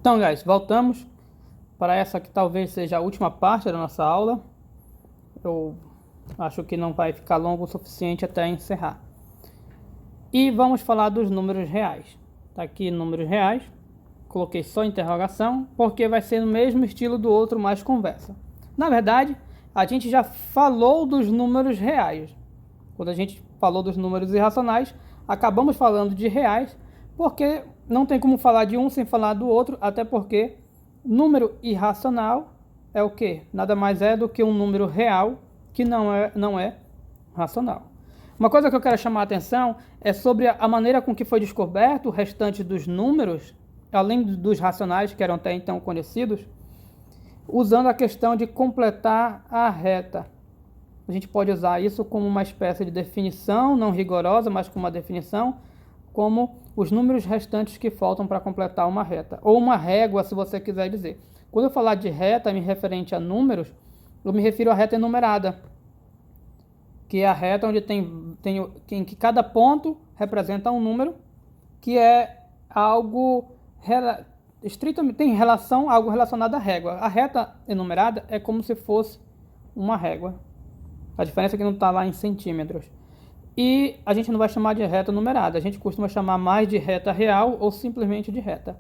Então, guys, voltamos para essa que talvez seja a última parte da nossa aula. Eu acho que não vai ficar longo o suficiente até encerrar. E vamos falar dos números reais. Tá aqui números reais. Coloquei só interrogação, porque vai ser no mesmo estilo do outro, mais conversa. Na verdade, a gente já falou dos números reais. Quando a gente falou dos números irracionais, acabamos falando de reais, porque não tem como falar de um sem falar do outro, até porque número irracional é o quê? Nada mais é do que um número real que não é racional. Uma coisa que eu quero chamar a atenção é sobre a maneira com que foi descoberto o restante dos números, além dos racionais que eram até então conhecidos, usando a questão de completar a reta. A gente pode usar isso como uma espécie de definição, não rigorosa, mas como uma definição, como os números restantes que faltam para completar uma reta, ou uma régua, se você quiser dizer. Quando eu falar de reta, me referente a números, eu me refiro à reta enumerada, que é a reta onde em que cada ponto representa um número, que é algo estritamente tem relação, algo relacionado à régua. A reta enumerada é como se fosse uma régua. A diferença é que não está lá em centímetros. E a gente não vai chamar de reta numerada, a gente costuma chamar mais de reta real ou simplesmente de reta.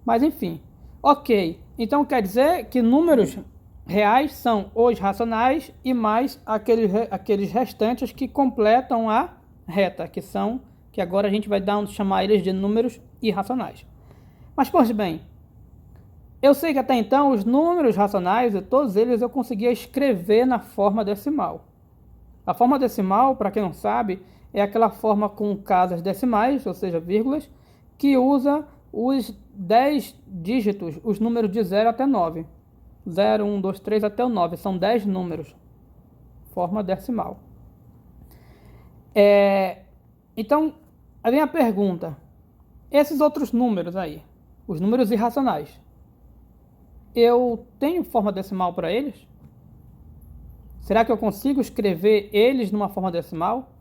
Mas enfim, ok. Então quer dizer que números reais são os racionais e mais aqueles restantes que completam a reta, que agora a gente vai chamar eles de números irracionais. Mas pois bem, eu sei que até então os números racionais, todos eles eu conseguia escrever na forma decimal. A forma decimal, para quem não sabe, é aquela forma com casas decimais, ou seja, vírgulas, que usa os 10 dígitos, os números de 0 até 9. 0, 1, 2, 3 até o 9, são 10 números. Forma decimal. Então, aí vem a pergunta. Esses outros números aí, os números irracionais, eu tenho forma decimal para eles? Será que eu consigo escrever eles numa forma decimal?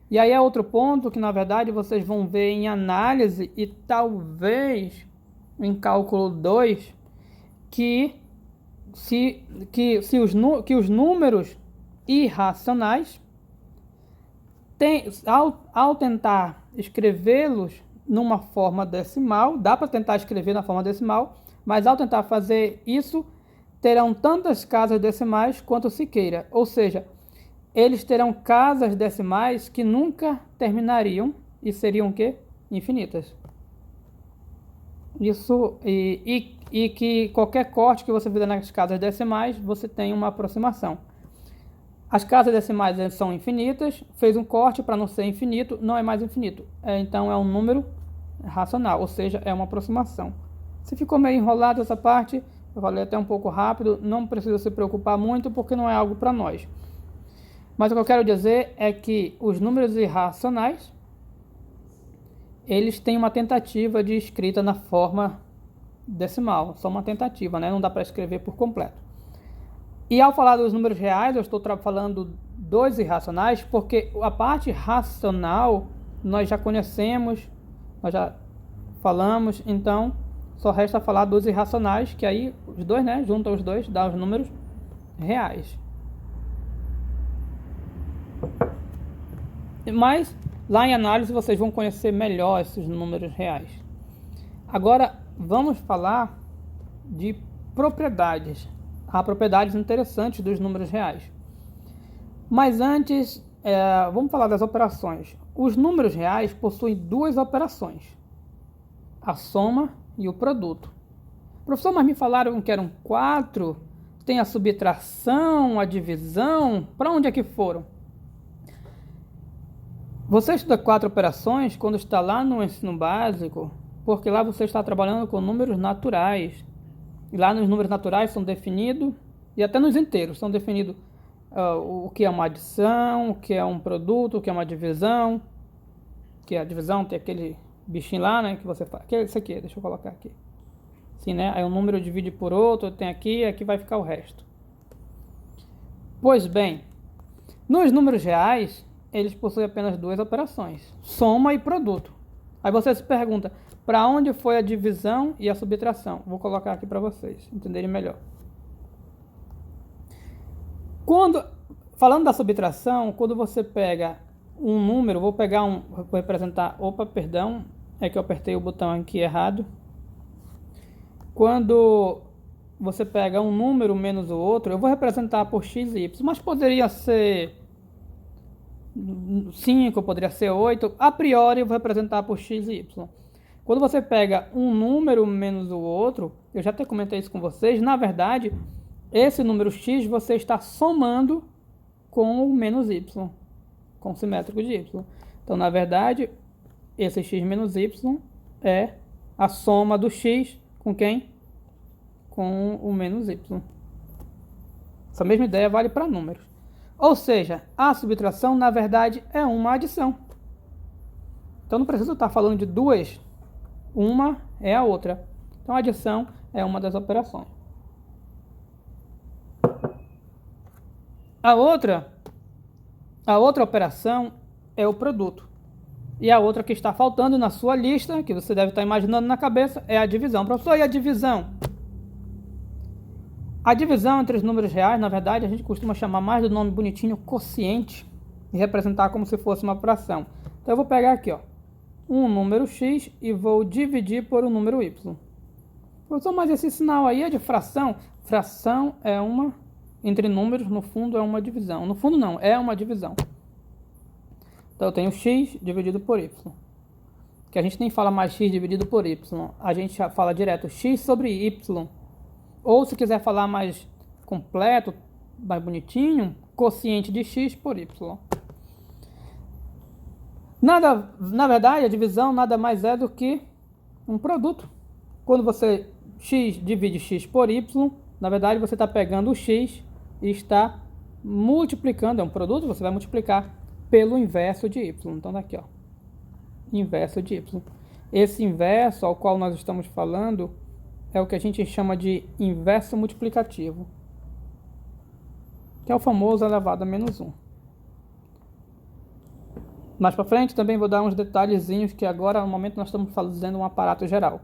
E aí é outro ponto que, na verdade, vocês vão ver em análise e talvez em cálculo 2, que os números irracionais, ao tentar escrevê-los numa forma decimal, dá para tentar escrever na forma decimal, mas ao tentar fazer isso, terão tantas casas decimais quanto se queira. Ou seja, eles terão casas decimais que nunca terminariam e seriam o quê? Infinitas. Isso, e que qualquer corte que você fizer nas casas decimais, você tem uma aproximação. As casas decimais são infinitas, fez um corte para não ser infinito, não é mais infinito. Então é um número racional, ou seja, é uma aproximação. Se ficou meio enrolado essa parte, eu falei até um pouco rápido, não precisa se preocupar muito porque não é algo para nós. Mas o que eu quero dizer é que os números irracionais, eles têm uma tentativa de escrita na forma decimal, só uma tentativa, né? Não dá para escrever por completo. E ao falar dos números reais, eu estou falando dos irracionais, porque a parte racional nós já conhecemos, nós já falamos, então só resta falar dos irracionais, que aí os dois, né? Junta os dois, dá os números reais. Mas lá em análise vocês vão conhecer melhor esses números reais. Agora vamos falar de propriedades. Há propriedades interessantes dos números reais. Mas antes, vamos falar das operações. Os números reais possuem duas operações: a soma e o produto. Professor, mas me falaram que eram 4, tem a subtração, a divisão, para onde é que foram? Você estuda 4 operações quando está lá no ensino básico, porque lá você está trabalhando com números naturais. E lá nos números naturais são definidos, e até nos inteiros, são definidos o que é uma adição, o que é um produto, o que é uma divisão. Que a divisão tem aquele bichinho lá, né, que você faz. Isso aqui, deixa eu colocar aqui. Sim, né? Aí um número divide por outro, tem aqui vai ficar o resto. Pois bem, nos números reais, eles possuem apenas duas operações: soma e produto. Aí você se pergunta, para onde foi a divisão e a subtração? Vou colocar aqui para vocês entenderem melhor. Falando da subtração, quando você pega um número, vou representar, é que eu apertei o botão aqui errado. Quando você pega um número menos o outro, eu vou representar por x e y, mas poderia ser 5, poderia ser 8, a priori eu vou representar por x e y. Quando você pega um número menos o outro, eu já até comentei isso com vocês, na verdade, esse número x você está somando com o menos y, com o simétrico de y. Então, na verdade, esse x menos y é a soma do x com quem? Com o menos y. Essa mesma ideia vale para números. Ou seja, a subtração, na verdade, é uma adição. Então, não preciso estar falando de duas. Uma é a outra. Então, a adição é uma das operações. A outra operação é o produto. E a outra que está faltando na sua lista, que você deve estar imaginando na cabeça, é a divisão. Professor, e a divisão? A divisão entre os números reais, na verdade, a gente costuma chamar mais do nome bonitinho quociente e representar como se fosse uma fração. Então eu vou pegar aqui, ó, um número x e vou dividir por um número y. Professor, mas esse sinal aí é de fração? Fração é uma, entre números, no fundo é uma divisão. No fundo não, é uma divisão. Então eu tenho x dividido por y. Que a gente nem fala mais x dividido por y. A gente já fala direto x sobre y. Ou se quiser falar mais completo, mais bonitinho, quociente de x por y. Na verdade, a divisão nada mais é do que um produto. Quando você x divide x por y, na verdade você está pegando o x e está multiplicando, é um produto, você vai multiplicar pelo inverso de y. Então daqui, ó, inverso de y. Esse inverso ao qual nós estamos falando é o que a gente chama de inverso multiplicativo, que é o famoso elevado a menos 1. Mais para frente também vou dar uns detalhezinhos que agora no momento nós estamos fazendo um aparato geral.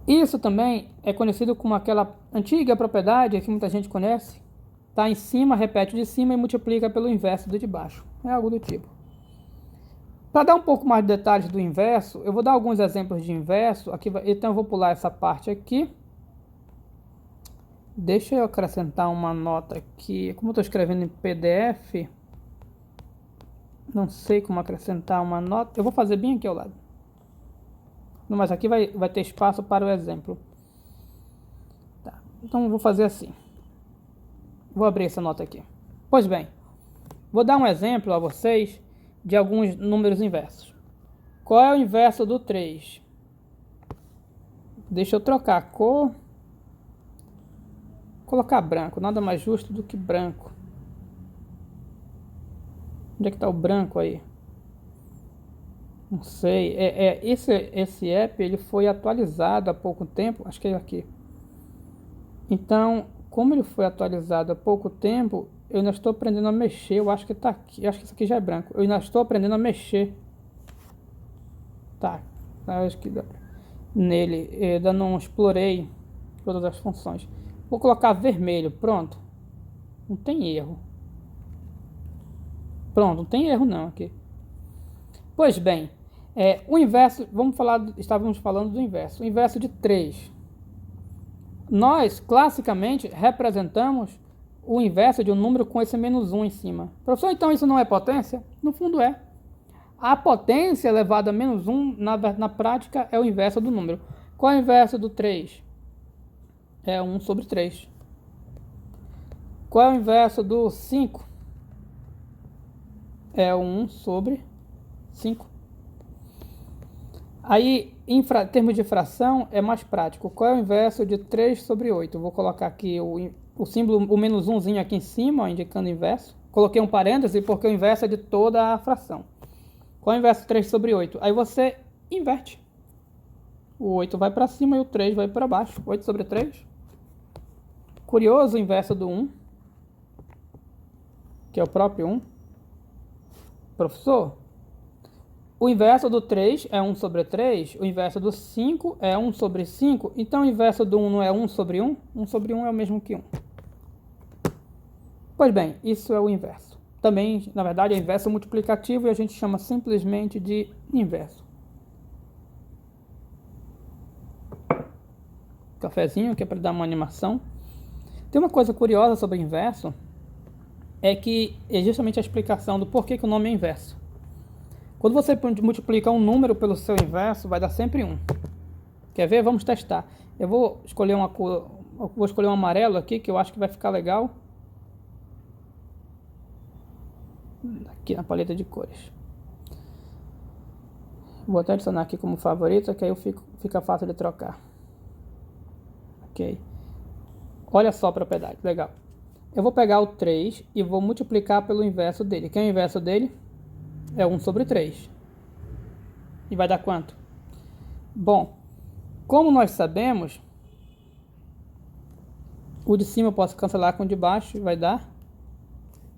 Isso também é conhecido como aquela antiga propriedade que muita gente conhece. Está em cima, repete de cima e multiplica pelo inverso do de baixo. É algo do tipo. Para dar um pouco mais de detalhes do inverso, eu vou dar alguns exemplos de inverso. Então eu vou pular essa parte aqui. Deixa eu acrescentar uma nota aqui. Como eu estou escrevendo em PDF, não sei como acrescentar uma nota. Eu vou fazer bem aqui ao lado. Mas aqui vai ter espaço para o exemplo. Tá. Então eu vou fazer assim. Vou abrir essa nota aqui. Pois bem, vou dar um exemplo a vocês de alguns números inversos. Qual é o inverso do 3? Deixa eu trocar a cor. Colocar branco, nada mais justo do que branco. Onde é que está o branco aí? Não sei. Esse app ele foi atualizado há pouco tempo. Acho que é aqui. Então, como ele foi atualizado há pouco tempo, eu ainda estou aprendendo a mexer. Eu acho que está aqui. Eu acho que isso aqui já é branco. Eu ainda estou aprendendo a mexer. Tá. Acho que nele. Eu ainda não explorei todas as funções. Vou colocar vermelho. Pronto. Não tem erro. Pronto, não tem erro não aqui. Pois bem, o inverso, estávamos falando do inverso. O inverso de 3. Nós, classicamente, representamos o inverso de um número com esse menos 1 em cima. Professor, então isso não é potência? No fundo é. A potência elevada a menos 1, na prática, é o inverso do número. Qual é o inverso do 3? É 1 sobre 3. Qual é o inverso do 5? É 1 sobre 5. Aí, em termos de fração, é mais prático. Qual é o inverso de 3 sobre 8? Vou colocar aqui o símbolo, o menos 1zinho aqui em cima, ó, indicando o inverso. Coloquei um parêntese porque o inverso é de toda a fração. Qual é o inverso de 3 sobre 8? Aí você inverte. O 8 vai para cima e o 3 vai para baixo. 8 sobre 3. Curioso o inverso do 1, que é o próprio 1. Professor, O inverso do 3 é 1 sobre 3, o inverso do 5 é 1 sobre 5, então o inverso do 1 não é 1 sobre 1? 1 sobre 1 é o mesmo que 1. Pois bem, isso é o inverso. Também, na verdade, é inverso multiplicativo e a gente chama simplesmente de inverso. Cafezinho, que é para dar uma animação. Tem uma coisa curiosa sobre o inverso, é que é justamente a explicação do porquê que o nome é inverso. Quando você multiplica um número pelo seu inverso, vai dar sempre 1. Quer ver? Vamos testar. Eu vou escolher uma cor, vou escolher um amarelo aqui, que eu acho que vai ficar legal. Aqui na paleta de cores. Vou até adicionar aqui como favorito, que aí fica fácil de trocar. Ok. Olha só a propriedade, legal. Eu vou pegar o 3 e vou multiplicar pelo inverso dele. Quem é o inverso dele? É 1 sobre 3. E vai dar quanto? Bom, como nós sabemos, o de cima eu posso cancelar com o de baixo e vai dar...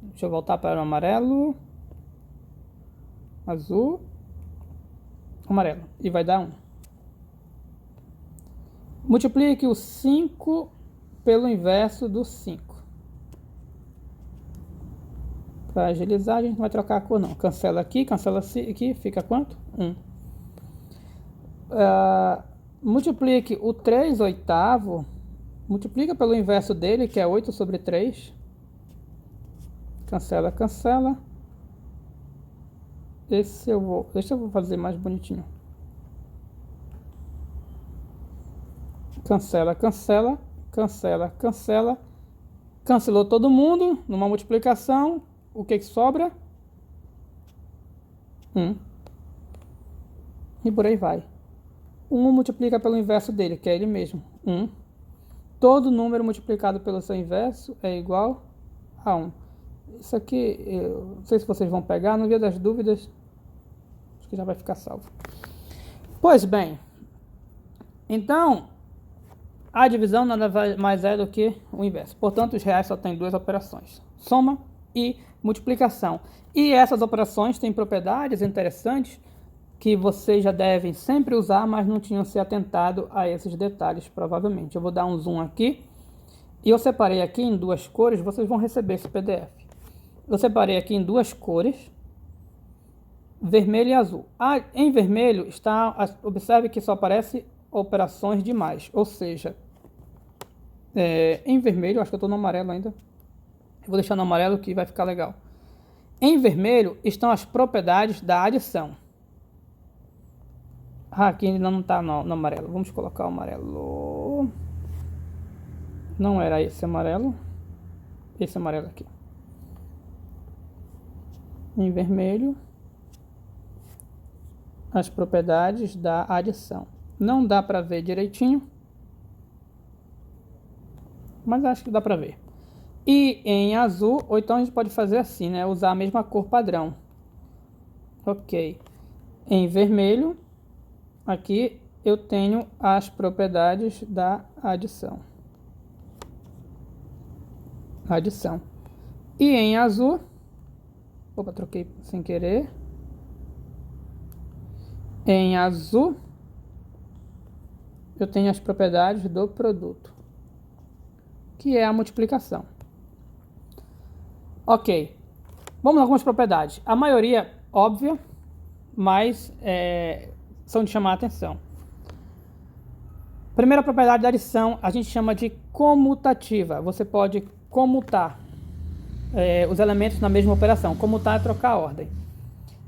Deixa eu voltar para o amarelo. Azul. Amarelo. E vai dar 1. Multiplique o 5 pelo inverso do 5. Para agilizar, a gente não vai trocar a cor não. Cancela aqui, aqui, fica quanto? 1. Multiplique o 3 oitavo, multiplica pelo inverso dele, que é 8 sobre 3. Cancela, cancela. Deixa eu vou fazer mais bonitinho. Cancela, cancela, cancela, cancela. Cancelou todo mundo numa multiplicação. O que sobra? 1. E por aí vai. 1 multiplica pelo inverso dele, que é ele mesmo. 1. Todo número multiplicado pelo seu inverso é igual a 1. Isso aqui, eu não sei se vocês vão pegar, no via das dúvidas, acho que já vai ficar salvo. Pois bem, então, a divisão nada mais é do que o inverso. Portanto, os reais só têm duas operações, soma e multiplicação. E essas operações têm propriedades interessantes que vocês já devem sempre usar, mas não tinham se atentado a esses detalhes, provavelmente. Eu vou dar um zoom aqui, e eu separei aqui em duas cores, vocês vão receber esse PDF. Eu separei aqui em duas cores, vermelho e azul. Em vermelho está, observe que só aparece operações de mais, ou seja, em vermelho, acho que eu estou no amarelo ainda, eu vou deixar no amarelo que vai ficar legal. Em vermelho estão as propriedades da adição. Aqui ainda não está no amarelo, vamos colocar o amarelo, não era esse amarelo aqui. Em vermelho, as propriedades da adição. Não dá para ver direitinho, mas acho que dá para ver. E em azul, ou então a gente pode fazer assim, né? Usar a mesma cor padrão. Ok. Em vermelho, aqui eu tenho as propriedades da adição. E em azul, opa, troquei sem querer. Em azul, eu tenho as propriedades do produto, que é a multiplicação. Ok, vamos a algumas propriedades. A maioria, óbvia, mas são de chamar a atenção. Primeira propriedade da adição, a gente chama de comutativa. Você pode comutar os elementos na mesma operação. Comutar é trocar a ordem.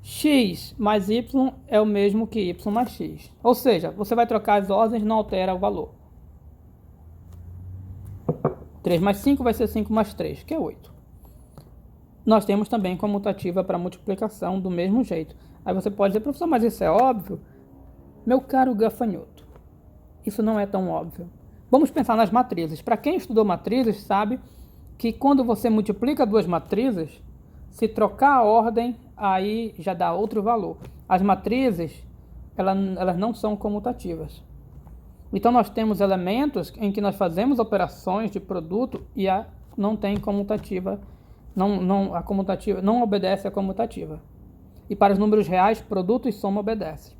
X mais Y é o mesmo que Y mais X. Ou seja, você vai trocar as ordens, não altera o valor. 3 mais 5 vai ser 5 mais 3, que é 8. Nós temos também comutativa para multiplicação do mesmo jeito. Aí você pode dizer, professor, mas isso é óbvio? Meu caro gafanhoto, isso não é tão óbvio. Vamos pensar nas matrizes. Para quem estudou matrizes, sabe que quando você multiplica duas matrizes, se trocar a ordem, aí já dá outro valor. As matrizes, elas não são comutativas. Então nós temos elementos em que nós fazemos operações de produto e não tem comutativa, a comutativa não obedece à comutativa. e para os números reais, produto e soma obedecem.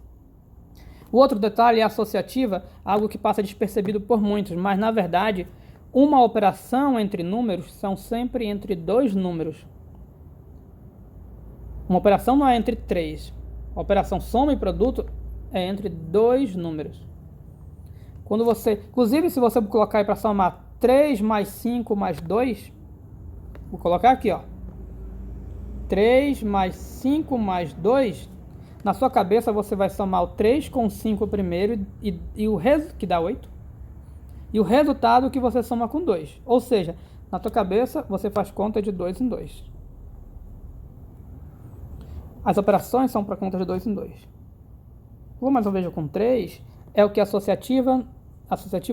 O outro detalhe é a associativa, algo que passa despercebido por muitos, mas na verdade, uma operação entre números são sempre entre dois números. Uma operação não é entre três. A operação soma e produto é entre dois números. Quando você, inclusive, se você colocar aí para somar 3 mais 5 mais 2, vou colocar aqui, ó. 3 mais 5 mais 2, na sua cabeça você vai somar o 3 com o 5 primeiro e o resultado, que dá 8, e o resultado que você soma com 2. Ou seja, na tua cabeça você faz conta de 2 em 2. As operações são para conta de 2 em 2. Vou mais uma vez com 3, é o que a associativa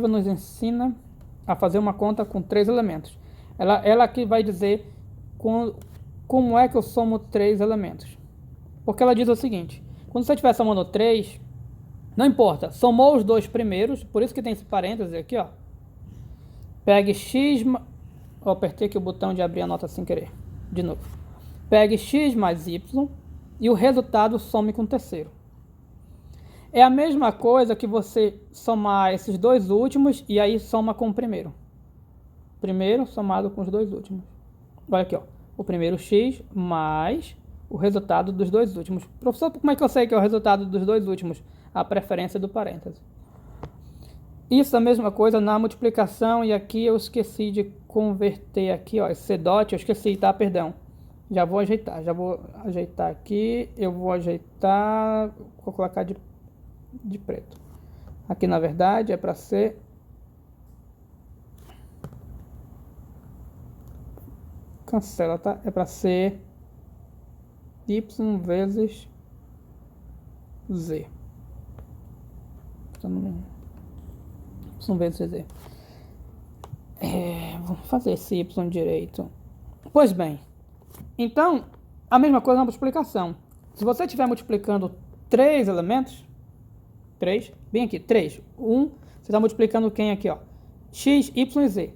nos ensina a fazer uma conta com 3 elementos. Ela que vai dizer como é que eu somo 3 elementos. Porque ela diz o seguinte, quando você estiver somando 3, não importa, somou os dois primeiros, por isso que tem esse parêntese aqui, ó. Pegue x, eu apertei aqui o botão de abrir a nota sem querer, de novo. Pegue x mais y e o resultado some com o terceiro. É a mesma coisa que você somar esses dois últimos e aí soma com o primeiro. Primeiro somado com os dois últimos. Olha aqui, ó. O primeiro x mais o resultado dos dois últimos. Professor, como é que eu sei que é o resultado dos dois últimos? A preferência do parêntese. Isso é a mesma coisa na multiplicação, e aqui eu esqueci de converter aqui, ó, esse dot, eu esqueci, tá? Perdão. Já vou ajeitar aqui, eu vou ajeitar, vou colocar de preto. Aqui na verdade é para ser cancela, tá? É para ser y vezes z. Então, y vezes z. Vamos fazer esse y direito. Pois bem, então a mesma coisa na multiplicação. Se você estiver multiplicando 3 elementos, 3, bem aqui, 3, 1, você está multiplicando quem aqui, ó? X, Y e Z.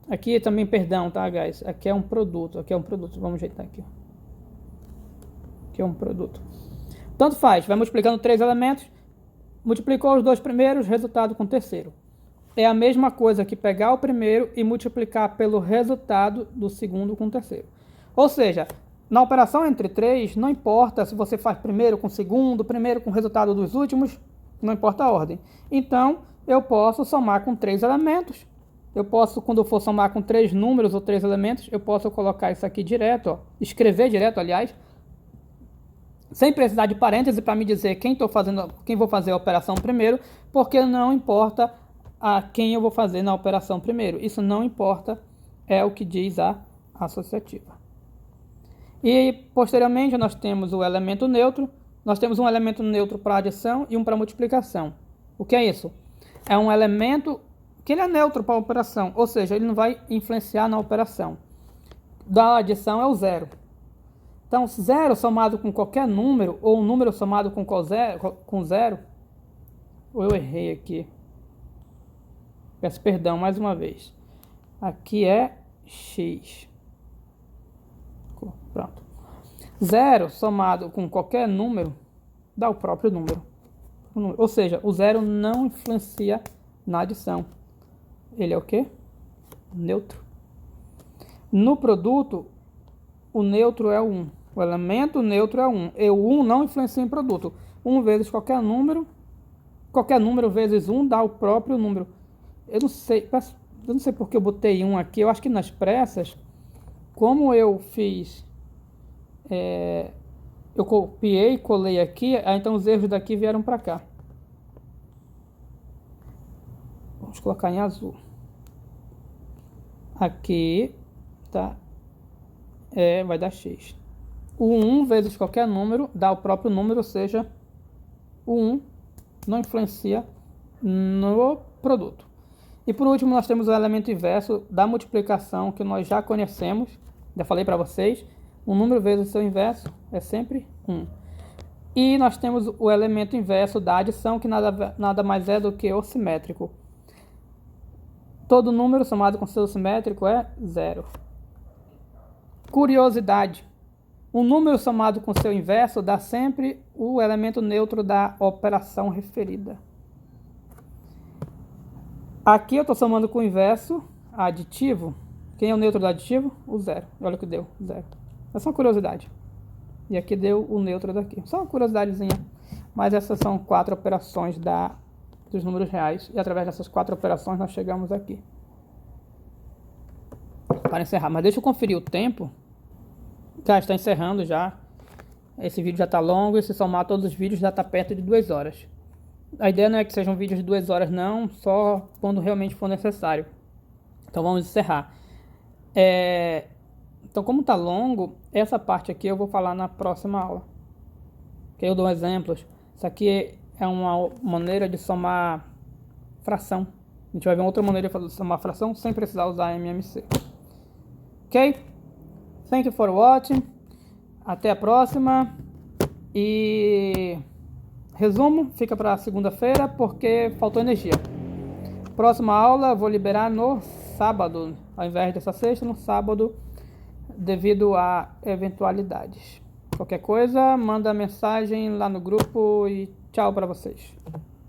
Aqui também, perdão, tá, guys? Aqui é um produto, vamos ajeitar aqui, ó. Aqui é um produto. Tanto faz, vai multiplicando 3 elementos, multiplicou os dois primeiros, resultado com o terceiro. É a mesma coisa que pegar o primeiro e multiplicar pelo resultado do segundo com o terceiro. Ou seja, na operação entre 3, não importa se você faz primeiro com o segundo, primeiro com o resultado dos últimos, não importa a ordem. Então, eu posso somar com 3 elementos. Eu posso, quando eu for somar com 3 números ou 3 elementos, eu posso colocar isso aqui direto, ó, escrever direto, aliás, sem precisar de parêntese para me dizer quem vou fazer a operação primeiro, porque não importa a quem eu vou fazer na operação primeiro. Isso não importa, é o que diz a associativa. E, posteriormente, nós temos o elemento neutro. Nós temos um elemento neutro para adição e um para multiplicação. O que é isso? É um elemento que ele é neutro para a operação, ou seja, ele não vai influenciar na operação. Da adição é o zero. Então, zero somado com qualquer número, ou um número somado com zero, ou eu errei aqui. Peço perdão mais uma vez. Aqui é x. Pronto. Zero somado com qualquer número dá o próprio número. Ou seja, o zero não influencia na adição. Ele é o quê? Neutro. No produto, o neutro é o 1. O elemento neutro é 1. E o 1 não influencia em produto. 1 vezes qualquer número vezes 1 dá o próprio número. Eu não sei porque eu botei 1 aqui. Eu acho que nas pressas, como eu fiz... eu copiei e colei aqui, então os erros daqui vieram para cá. Vamos colocar em azul. Aqui, tá? Vai dar x. O 1 vezes qualquer número dá o próprio número, ou seja, o 1 não influencia no produto. E por último, nós temos o elemento inverso da multiplicação, que nós já conhecemos. Já falei para vocês. Um número vezes o seu inverso é sempre 1. E nós temos o elemento inverso da adição, que nada mais é do que o simétrico. Todo número somado com seu simétrico é 0. Curiosidade. Um número somado com seu inverso dá sempre o elemento neutro da operação referida. Aqui eu estou somando com o inverso aditivo. Quem é o neutro do aditivo? O zero. Olha o que deu, zero. É só uma curiosidade. E aqui deu o neutro daqui. Só uma curiosidadezinha. Mas essas são 4 operações dos números reais. E através dessas 4 operações nós chegamos aqui. Para encerrar. Mas deixa eu conferir o tempo. Tá, está encerrando já. Esse vídeo já está longo. E se somar todos os vídeos já está perto de 2 horas. A ideia não é que sejam vídeos de 2 horas não. Só quando realmente for necessário. Então vamos encerrar. Então, como está longo, essa parte aqui eu vou falar na próxima aula. Que eu dou exemplos. Isso aqui é uma maneira de somar fração. A gente vai ver outra maneira de somar fração sem precisar usar MMC. Ok? Thank you for watching. Até a próxima. E resumo, fica para segunda-feira porque faltou energia. Próxima aula eu vou liberar no sábado, ao invés dessa sexta, no sábado, devido a eventualidades. Qualquer coisa, manda mensagem lá no grupo e tchau para vocês.